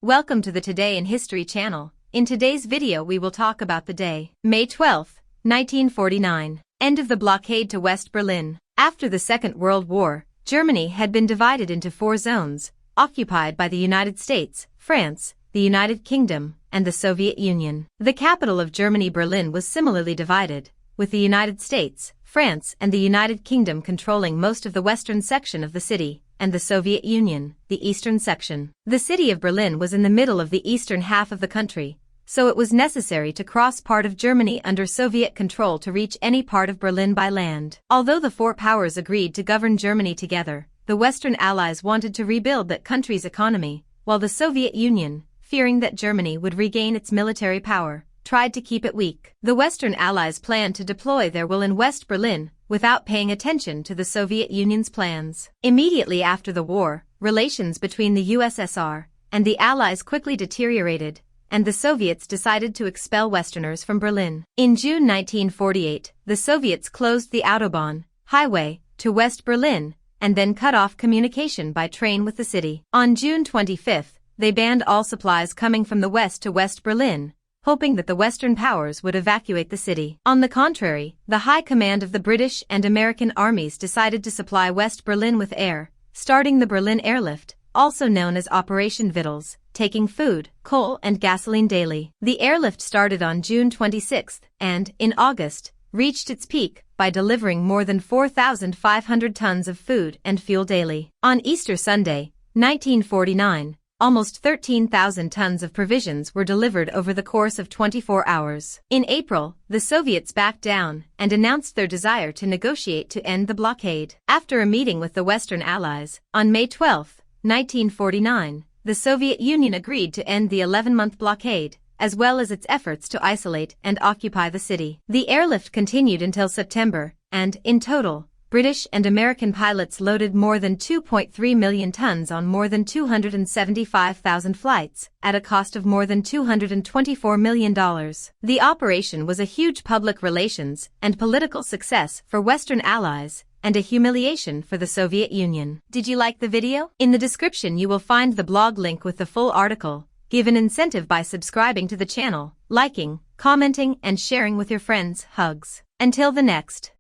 Welcome to the Today in History channel. In today's video we will talk about the day, May 12, 1949, end of the blockade to West Berlin. After the Second World War, Germany had been divided into 4 zones, occupied by the United States, France, the United Kingdom, and the Soviet Union. The capital of Germany, Berlin, was similarly divided, with the United States, France, and the United Kingdom controlling most of the western section of the city, and the Soviet Union, the eastern section. The city of Berlin was in the middle of the eastern half of the country, so it was necessary to cross part of Germany under Soviet control to reach any part of Berlin by land. Although the 4 powers agreed to govern Germany together, the Western Allies wanted to rebuild that country's economy, while the Soviet Union, fearing that Germany would regain its military power, tried to keep it weak. The Western Allies planned to deploy their will in West Berlin, without paying attention to the Soviet Union's plans. Immediately after the war, relations between the USSR and the Allies quickly deteriorated, and the Soviets decided to expel Westerners from Berlin. In June 1948, the Soviets closed the Autobahn highway to West Berlin, and then cut off communication by train with the city. On June 25, they banned all supplies coming from the west to West Berlin, hoping that the Western powers would evacuate the city. On the contrary, the high command of the British and American armies decided to supply West Berlin with air, starting the Berlin Airlift, also known as Operation Vittles, taking food, coal, and gasoline daily. The airlift started on June 26 and, in August, reached its peak by delivering more than 4,500 tons of food and fuel daily. On Easter Sunday, 1949, almost 13,000 tons of provisions were delivered over the course of 24 hours. In April, the Soviets backed down and announced their desire to negotiate to end the blockade. After a meeting with the Western Allies, on May 12, 1949, the Soviet Union agreed to end the 11-month blockade, as well as its efforts to isolate and occupy the city. The airlift continued until September, and, in total, British and American pilots loaded more than 2.3 million tons on more than 275,000 flights, at a cost of more than $224 million. The operation was a huge public relations and political success for Western allies, and a humiliation for the Soviet Union. Did you like the video? In the description you will find the blog link with the full article. Give an incentive by subscribing to the channel, liking, commenting, and sharing with your friends. Hugs. Until the next.